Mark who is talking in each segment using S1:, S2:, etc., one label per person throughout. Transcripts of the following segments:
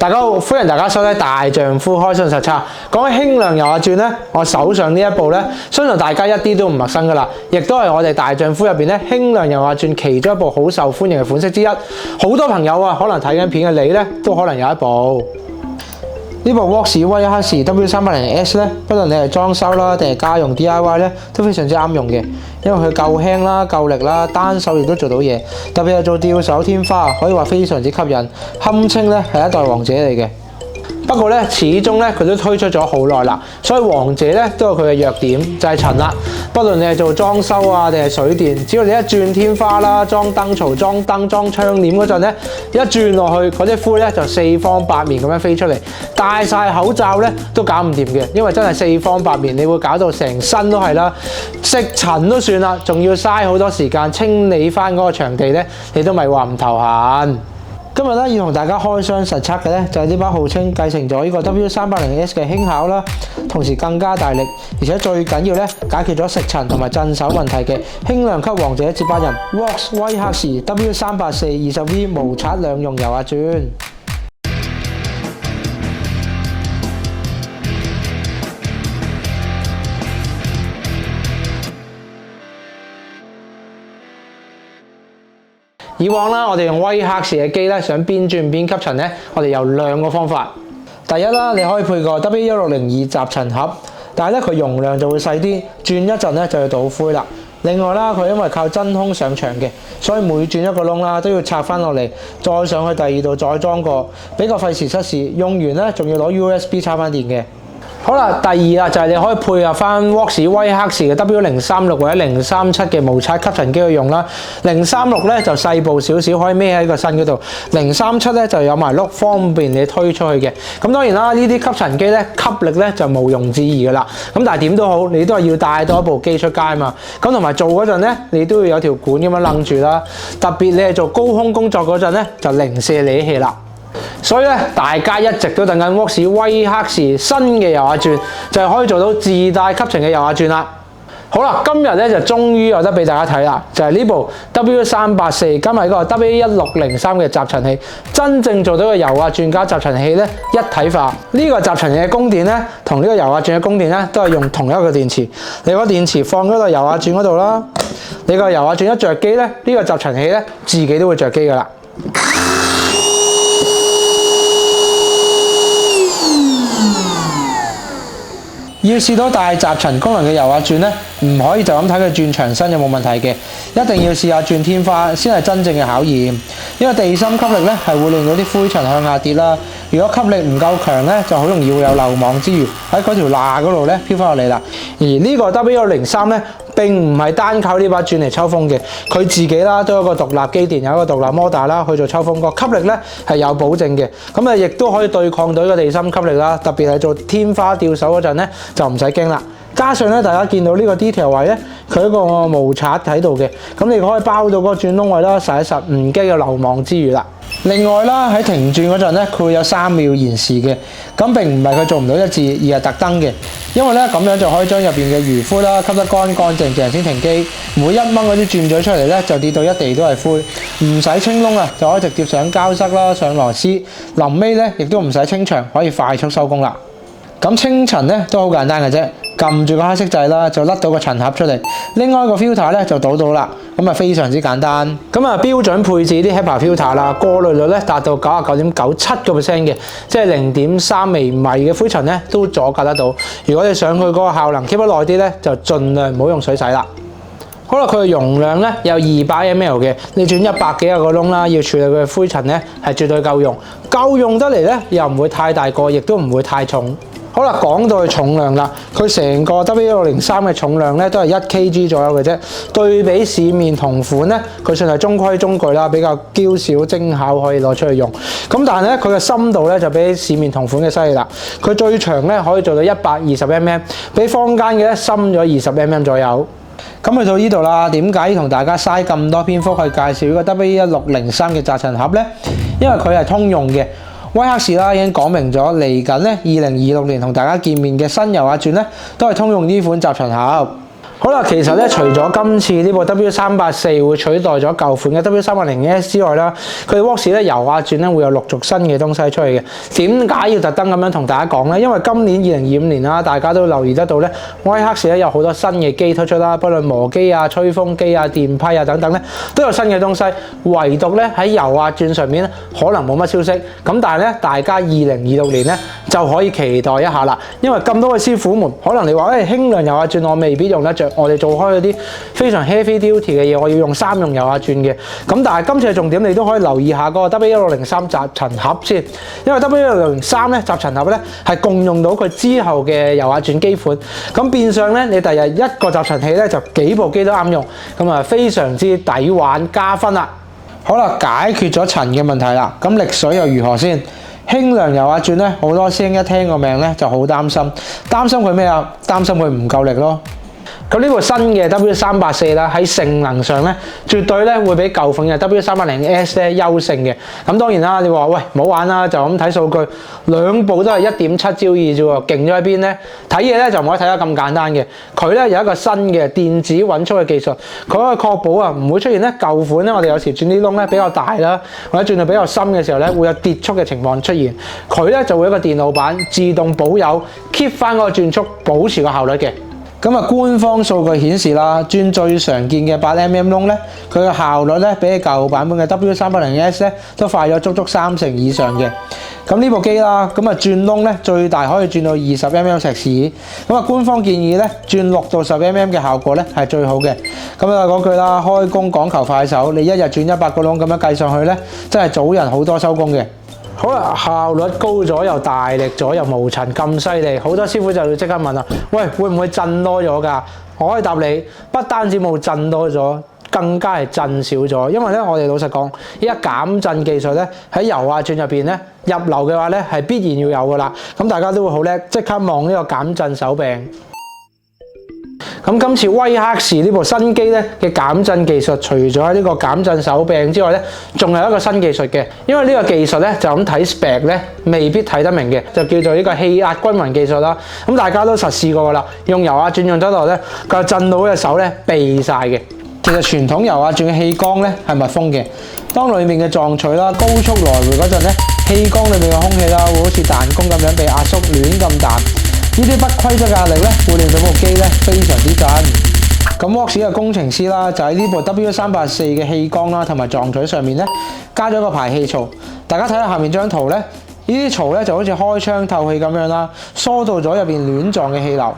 S1: 大家好，歡迎大家收睇大丈夫開箱實測。講起輕量油壓鑽咧，我手上呢一部咧，相信大家一啲都唔陌生噶啦，亦都係我哋大丈夫入邊咧輕量油壓鑽其中一部好受歡迎嘅款式之一。好多朋友啊，可能睇緊片嘅你咧，都可能有一部。呢部 Works 威克士 W380S 咧，不論你係裝修啦定係家用 DIY 咧，都非常之啱用嘅，因為佢夠輕啦、夠力啦，單手亦都做到嘢。特別係做吊手天花，可以話非常之吸引，堪稱咧係一代王者嚟嘅。不過咧，始終咧佢都推出咗好耐啦，所以王者咧都有佢嘅弱點，就係塵啦。不論你係做裝修啊定係水電，只要你一轉天花啦、裝燈槽、裝燈、裝窗簾嗰陣咧，一轉落去嗰啲灰咧就四方八面咁樣飛出嚟，戴晒口罩咧都搞唔掂嘅，因為真係四方八面，你會搞到成身都係啦，食塵都算啦，仲要嘥好多時間清理翻嗰個場地咧，你都咪話唔頭痕。今日咧要同大家開箱實測嘅咧，就係呢把號稱繼承咗呢個 W380S 嘅輕巧啦，同時更加大力，而且最緊要咧解決咗食塵同埋震手問題嘅輕量級王者接班人 Works 威克士 W384 20V 無刷兩用油壓鑽。以往啦，我哋用威克士嘅機咧，想邊轉邊吸塵咧，我哋有兩個方法。第一啦，你可以配個 W1602 集塵盒，但係咧佢容量就會細啲，轉一陣咧就要倒灰啦。另外啦，佢因為靠真空上牆嘅，所以每轉一個窿啦都要拆翻落嚟，再上去第二度再裝過，比較費時失事。用完咧仲要攞 USB 插翻電嘅。好啦，第二啊就係你可以配合翻 Works 威克士嘅 W036 或者037嘅無刷吸塵機去用啦。036咧就細部少少，可以孭喺個身嗰度。037咧就有埋碌，方便你推出去嘅。咁當然啦，呢啲吸塵機咧吸力咧就毋庸置疑噶啦。咁但係點都好，你都係要帶多一部機出街嘛。咁同埋做嗰陣咧，你都要有條管咁樣擸住啦。特別你係做高空工作嗰陣咧，就零舍理氣啦。所以咧，大家一直都等緊 Works 威克士新嘅油壓鑽，就係可以做到自帶吸塵嘅油壓鑽啦。好啦，今日咧就終於有得俾大家睇啦，就係呢部 W384 加埋個 W1603 嘅集塵器，真正做到個油壓鑽加集塵器咧一體化。呢個集塵器嘅供電咧，同呢個油壓鑽嘅供電咧，都係用同一個電池。你個電池放咗個油壓鑽嗰度啦，你個油壓鑽一着機咧，呢個集塵器咧自己都會着機噶啦。要試到大集塵功能嘅油壓鑽咧，唔可以就咁睇佢轉牆身有冇問題嘅，一定要試下轉天花先係真正嘅考驗。因為地心吸力咧係會令到啲灰塵向下跌啦。如果吸力唔夠強咧，就好容易會有漏網之魚喺嗰條罅嗰度咧飄翻落嚟啦。而呢個 W103咧並唔係單靠呢把鑽嚟抽風嘅，佢自己啦都有個獨立機電，有一個獨立摩打啦去做抽風，個吸力咧係有保證嘅。咁啊亦都可以對抗到呢個地心吸力啦。特別係做天花吊手嗰陣咧就唔使驚啦。加上咧，大家見到呢個 detail 位咧，佢一個無刷喺度嘅，咁你可以包到嗰個轉窿位啦，實一實唔驚有漏網之魚啦。另外啦，喺停轉嗰陣咧，佢會有3秒延時嘅，咁並唔係佢做唔到一致，而係特登嘅，因為咧咁樣就可以將入邊嘅餘灰啦吸得乾乾淨淨先停機，每一掹嗰啲轉嘴出嚟咧就跌到一地都係灰，唔使清窿啊，就可以直接上膠塞啦、上螺絲，臨尾咧亦都唔使清場，可以快速收工啦。咁清塵咧都好簡單嘅啫，撳住個黑色掣啦，就甩到個塵盒出嚟，另外一個 filter 咧就倒到啦，咁啊非常之簡單。咁啊標準配置啲 HEPA filter 啦，過濾率咧達到99.97%嘅，即係0.3微米嘅灰塵咧都阻隔得到。如果你想佢嗰個效能 keep 得耐啲咧，就盡量唔好用水洗啦。好啦，佢嘅容量咧有200ml 嘅，你轉100幾個窿啦，要處理佢嘅灰塵咧係絕對夠用，夠用得嚟咧又唔會太大個，亦都唔會太重。好啦，講到佢重量啦，佢成個 W103嘅重量咧都係1kg 左右嘅啫。對比市面同款咧，佢算係中規中矩啦，比較嬌小精巧，可以攞出去用。咁但係咧，佢嘅深度咧就比市面同款嘅犀利啦。佢最長咧可以做到120mm，比坊間嘅咧深咗20mm 左右。咁去到呢度啦，點解同大家嘥咁多篇幅去介紹呢個 W1603嘅集塵盒咧？因為佢係通用嘅。威克士啦已經講明咗，嚟緊咧2026年同大家見面嘅新油壓鑽咧，都係通用呢款集塵盒。好啦，其實咧，除咗今次呢部 W384會取代咗舊款嘅 W380S 之外啦，佢哋 Works 咧油壓轉咧會有陸續新嘅東西出嚟嘅。點解要特登咁樣同大家講咧？因為今年2025年啦，大家都留意得到咧，Whitehawks咧有好多新嘅機推出啦，不論磨機啊、吹風機啊、電批啊等等咧，都有新嘅東西。唯獨咧喺油壓轉上面咧，可能冇乜消息。咁但係咧，大家2026年咧就可以期待一下啦。因為咁多位師傅們，可能你話輕量油壓轉我未必用得着。我哋做開嗰啲非常 heavy duty 嘅嘢，我要用3用油壓轉嘅。咁但係今次嘅重點，你都可以留意下嗰個 W1603 集塵盒先，因為 W1603 咧集塵盒咧係共用到佢之後嘅油壓轉機款。咁變相咧，你第日一個集塵器咧就幾部機都啱用，咁啊非常之抵玩加分啦。好啦，解決咗塵嘅問題啦，咁力水又如何先？輕量油壓轉咧，好多師兄一聽個名咧就好擔心佢咩啊？擔心佢唔夠力咯。咁呢部新嘅 W384啦，喺性能上咧，絕對咧會比舊款嘅 W380S 咧優勝嘅。咁當然啦，你話喂唔好玩啦，就咁睇數據，兩部都係1.7焦耳啫喎，勁咗喺邊咧？睇嘢咧就唔可以睇得咁簡單嘅。佢咧有一個新嘅電子穩速嘅技術，佢可以確保啊唔會出現咧舊款咧，我哋有時轉啲窿咧比較大啦，或者轉到比較深嘅時候咧，會有跌速嘅情況出現。佢咧就會一個電路板自動保有 keep 翻嗰個轉速，保持個效率嘅。咁啊，官方數據顯示啦，轉最常見嘅8mm窿咧，佢嘅效率咧比起舊版本嘅 W380S 咧都快咗足足3成以上嘅。咁呢部機啦，咁啊轉窿咧最大可以轉到20mm 石屎。咁啊，官方建議咧轉6到10mm嘅效果咧係最好嘅。咁啊嗰句啦，開工講求快手，你一日轉100個窿咁樣計上去咧，真係早人好多收工嘅。好啦，效率高咗又大力咗又無塵咁犀利，好多師傅就要即刻問啦，喂，會唔會震多咗㗎？我可以答你，不單止冇震多咗，更加係震少咗。因為咧，我哋老實講，依家減震技術咧喺油壓轉入邊咧入流嘅話咧係必然要有㗎啦。咁大家都會好叻，即刻望呢個減震手柄。咁今次Whitehawks呢部新機咧嘅減震技術，除咗喺呢個減震手柄之外咧，仲有一個新技術嘅。因為呢個技術咧就咁睇 spec 咧，未必睇得明嘅，就叫做呢個氣壓均勻技術啦。咁大家都實試過㗎啦，用油壓轉用得落咧，佢震到隻手咧痹晒嘅。其實傳統油壓轉嘅氣缸咧係密封嘅，當裡面嘅撞錘啦高速來回嗰陣咧，氣缸裡面嘅空氣啦會好似彈弓咁樣被壓縮亂咁彈。呢啲不規則壓力咧，會令到部機咧非常之震。咁 Works 嘅工程師啦，就喺呢部 W384嘅氣缸啦同埋撞錘上面咧，加咗個排氣槽。大家睇下下面張圖咧，呢啲槽咧就好似開窗透氣咁樣啦，疏導咗入邊亂撞嘅氣流。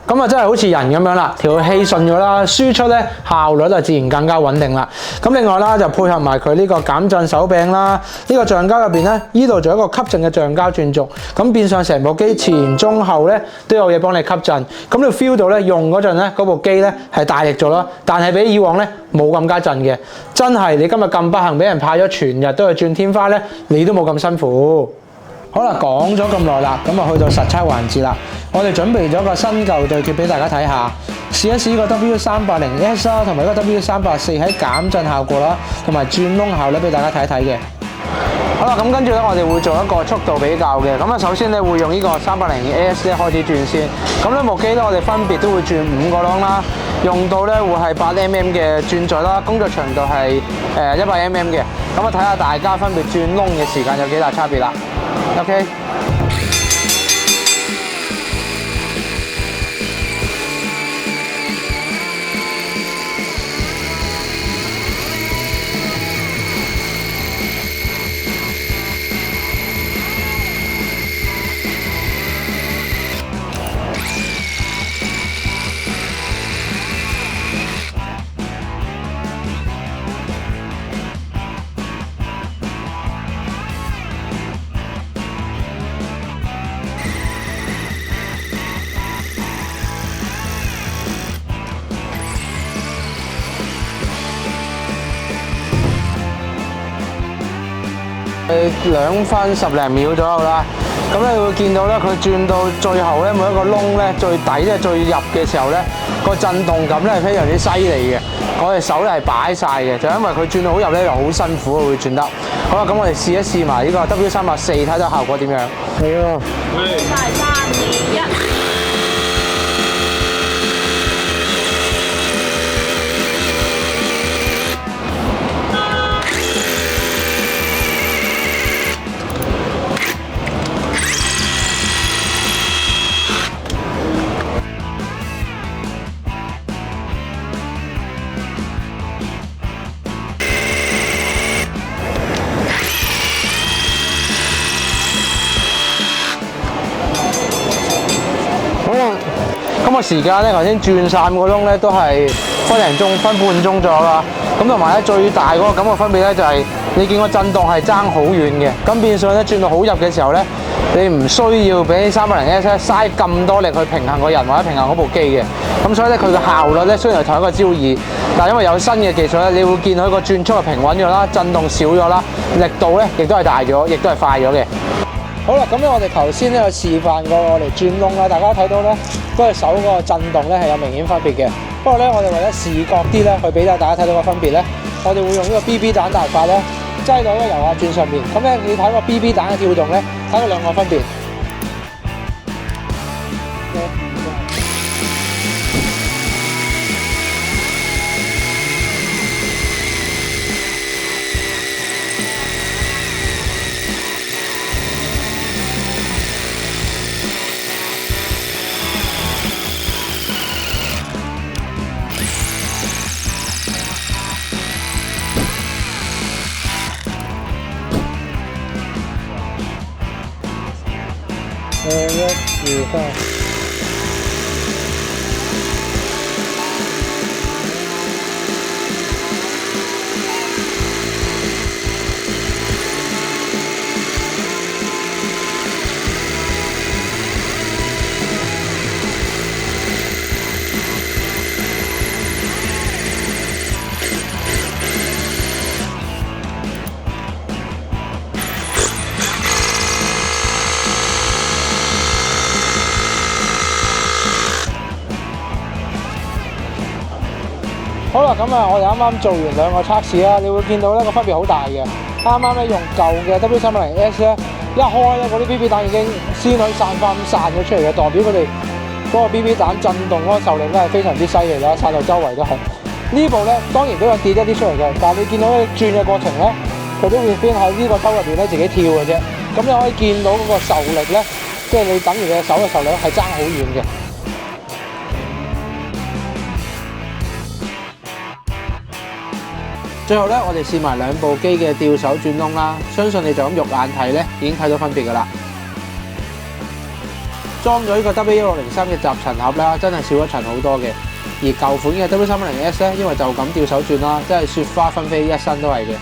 S1: 咁啊，真係好似人咁樣啦，條氣順咗啦，輸出咧效率就自然更加穩定啦。咁另外啦，就配合埋佢呢個減震手柄啦，呢個橡膠入邊咧，呢度仲有一個吸震嘅橡膠轉軸，咁變相成部機前中後咧都有嘢幫你吸震。咁你 feel 到咧用嗰陣咧，嗰部機咧係大力咗啦，但係比以往咧冇咁加震嘅。真係你今日咁不幸俾人派咗全日都去轉天花咧，你都冇咁辛苦。好啦，講咗咁耐啦，咁啊去到實測環節啦。我哋準備咗個新舊對決俾大家睇下，試一試個 W380S 啦，同埋個 W384喺減震效果啦，同埋轉窿效率俾大家睇一睇嘅。好啦，咁跟住咧，我哋會做一個速度比較嘅。咁啊，首先咧會用呢個380S咧開始轉先。咁呢部機咧，我哋分別都會轉5個窿啦，用到咧會係8mm嘅轉軸啦，工作長度係100mm嘅。咁啊，睇下大家分別轉窿嘅時間有幾大差別啦。OK。2分10零秒左右啦，咁你會見到咧，佢轉到最後咧，每一個窿咧最底即係最入嘅時候咧，個震動感咧係非常之犀利嘅。我哋手咧係擺晒嘅，就因為佢轉到好入咧就好辛苦會轉得。好啦，咁我哋試一試埋呢個 W384，睇下效果點樣。係啊。3、2、1。個時間咧，頭先轉3個窿咧都係分零鐘、分半鐘左右啦。咁同埋咧最大嗰個感覺分別咧就係你見個震動係爭好遠嘅。咁變相咧轉到好入嘅時候咧，你唔需要俾380S咧嘥咁多力去平衡個人或者平衡嗰部機嘅。咁所以咧佢嘅效率咧雖然係同一個焦耳，但係因為有新嘅技術咧，你會見到個轉速係平穩咗啦，震動少咗啦，力度咧亦都係大咗，亦都係快咗嘅。好啦，咁咧我哋頭先咧有示範過我哋轉窿啦，大家睇到咧嗰隻手嗰個震動咧係有明顯分別嘅。不過咧我哋為咗視覺啲咧，去俾大家睇到個分別咧，我哋會用呢個 BB 彈大法咧擠到呢個油壓轉上面。咁咧你睇個 BB 彈嘅跳動咧，睇佢兩個分別。1、2、3。好啦，咁我哋啱啱做完2個測試啦，你會見到咧個分別好大嘅。啱啱咧用舊嘅 W380S 咧，一開咧嗰啲 BB 彈已經仙女散花咁散咗出嚟嘅，代表佢哋嗰個 BB 彈震動嗰個受力咧係非常之犀利啦，散到周圍都係。呢部咧當然都有跌一啲出嚟嘅，但係你見到咧轉嘅過程咧，佢都會邊喺呢個兜入邊咧自己跳嘅啫。咁你可以見到嗰個受力咧，即係你等於你手嘅受力係爭好遠嘅。最後咧，我哋試埋2部機嘅吊手轉窿啦，相信你就咁肉眼睇咧，已經睇到分別㗎啦。裝咗呢個 W1603嘅集塵盒啦，真係少咗塵好多嘅。而舊款嘅 W380S 咧，因為就咁吊手轉啦，真係雪花紛飛，一身都係嘅。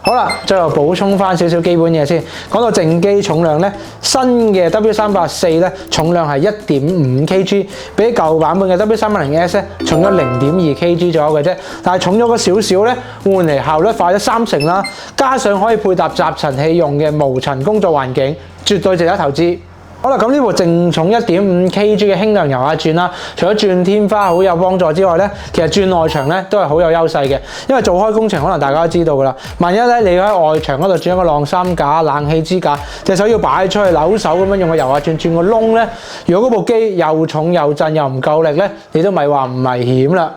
S1: 好啦，最後補充翻少少基本嘢先。講到淨機重量咧，新嘅 W384咧重量係1.5 kg，比舊版本嘅 W380S 咧重咗0.2 kg 左右嘅啫。但係重咗個少少咧，換嚟效率快咗30%啦，加上可以配搭集塵器用嘅無塵工作環境，絕對值得投資。好啦，咁呢部淨重1.5 kg 嘅輕量油壓轉啦，除咗轉天花好有幫助之外咧，其實轉外牆咧都係好有優勢嘅。因為做開工程可能大家都知道噶啦，萬一咧你喺外牆嗰度轉一個晾衫架、冷氣支架，隻手要擺出去扭手咁樣用個油壓轉個窿咧，如果嗰部機又重又震又唔夠力咧，你都咪話唔危險啦。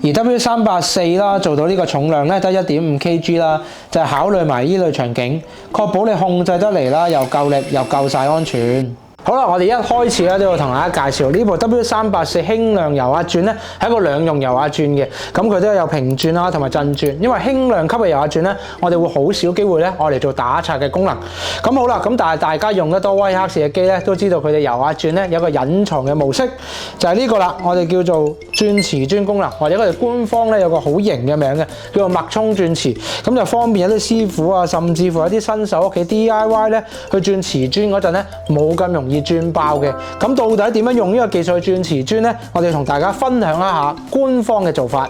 S1: 而 W384啦做到呢個重量咧得1.5 kg 啦，就係考慮埋依類場景，確保你控制得嚟啦，又夠力又夠晒安全。好啦，我哋一開始咧都要同大家介紹呢部 W384輕量油壓轉咧，係一個兩用油壓轉嘅，咁佢都有平轉啦同埋震轉。因為輕量級嘅油壓轉咧，我哋會好少機會咧愛嚟做打刷嘅功能。咁好啦，咁但係大家用得多威克士嘅機咧，都知道佢哋油壓轉咧有個隱藏嘅模式，就係呢個啦，我哋叫做轉磁磚功能，或者我哋官方咧有個好型嘅名嘅，叫做脈衝轉磁，咁就方便一啲師傅啊，甚至乎一啲新手屋企 DIY 咧去轉磁磚嗰陣咧冇咁容易轉爆嘅。咁到底點樣用呢個技術去轉磁磚呢？我哋同大家分享一下官方嘅做法。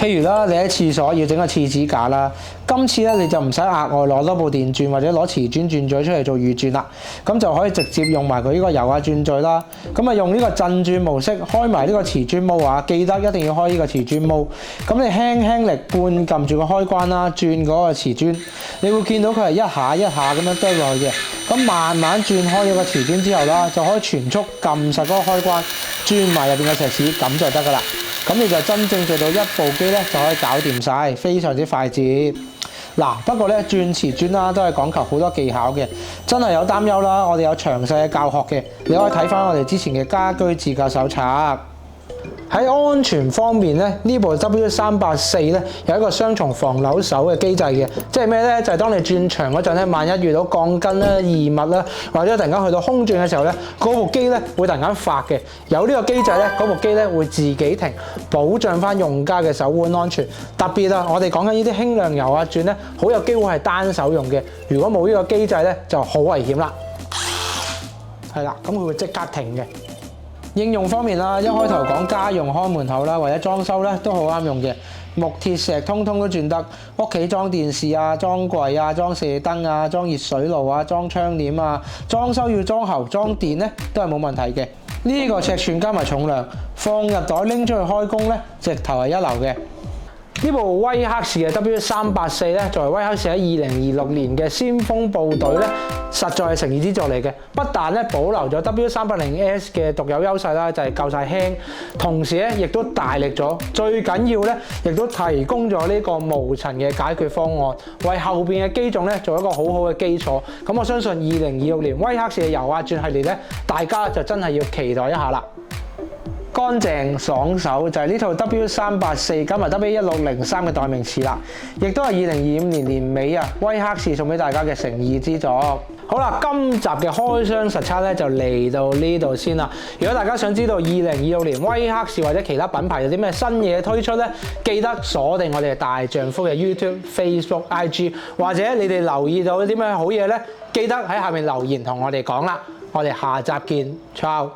S1: 譬如啦，你喺廁所要整個廁紙架啦，今次咧你就唔使額外攞多部電鑽或者攞磁磚轉嘴出嚟做預轉啦，咁就可以直接用埋佢呢個油壓轉嘴啦。咁啊用呢個震轉模式開埋呢個磁磚模啊，記得一定要開呢個磁磚模。咁你輕輕力半撳住個開關啦，轉嗰個磁磚，你會見到佢係一下一下咁樣堆落去嘅。咁慢慢轉開咗個磁磚之後啦，就可以全速撳實嗰個開關，轉埋入邊嘅石屎，咁就得噶啦。咁你就真正做到一部機咧就可以搞掂晒，非常之快捷。嗱，不過咧轉磁磚啦都係講求好多技巧嘅，真係有擔憂啦。我哋有詳細嘅教學嘅，你可以睇翻我哋之前嘅家居自駕手冊。喺安全方面咧，呢部 W384咧有一個雙重防扭手嘅機制嘅，即係咩咧？就係當你轉牆嗰陣咧，萬一遇到鋼筋啦、異物啦，或者突然間去到空轉嘅時候咧，嗰部機咧會突然間發嘅。有呢個機制咧，嗰部機咧會自己停，保障翻用家嘅手腕安全。特別啊，我哋講緊呢啲輕量油壓鑽咧，好有機會係單手用嘅。如果冇呢個機制咧，就好危險啦。係啦，咁佢會即刻停嘅。應用方面啦，一開頭講家用看門口啦，或者裝修咧都好啱用嘅。木鐵石通通都轉得，屋企裝電視啊、裝櫃啊、裝射燈啊、裝熱水爐啊、裝窗簾啊，裝修要裝喉裝電咧都係冇問題嘅。呢個尺寸加埋重量，放入袋拎出去開工咧，直頭係一流嘅。呢部威克士嘅 W384咧，作為威克士喺2026年嘅先鋒部隊咧，實在係誠意之作嚟嘅。不但咧保留咗 W380S 嘅獨有優勢啦，就係夠晒輕，同時咧亦都大力咗。最緊要咧，亦都提供咗呢個無塵嘅解決方案，為後邊嘅機種咧做一個好好嘅基礎。咁我相信2026年威克士嘅油壓鑽系列咧，大家就真係要期待一下啦。乾淨爽手就係呢套 W384 加埋 W1603嘅代名詞啦，亦都係2025年年尾啊威克士送俾大家嘅誠意之作。好啦，今集嘅開箱實測咧就嚟到呢度先啦。如果大家想知道2026年威克士或者其他品牌有啲咩新嘢推出咧，記得鎖定我哋大丈夫嘅 YouTube、Facebook、IG， 或者你哋留意到啲咩好嘢咧，記得喺下面留言同我哋講啦。我哋下集見 ，ciao。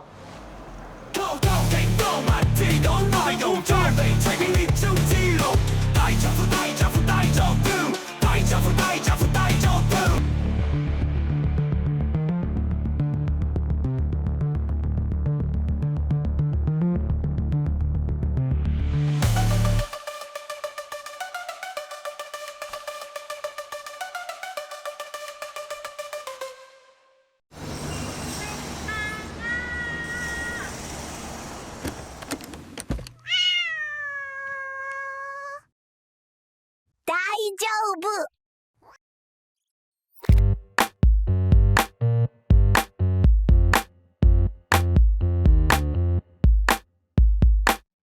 S2: 大丈夫。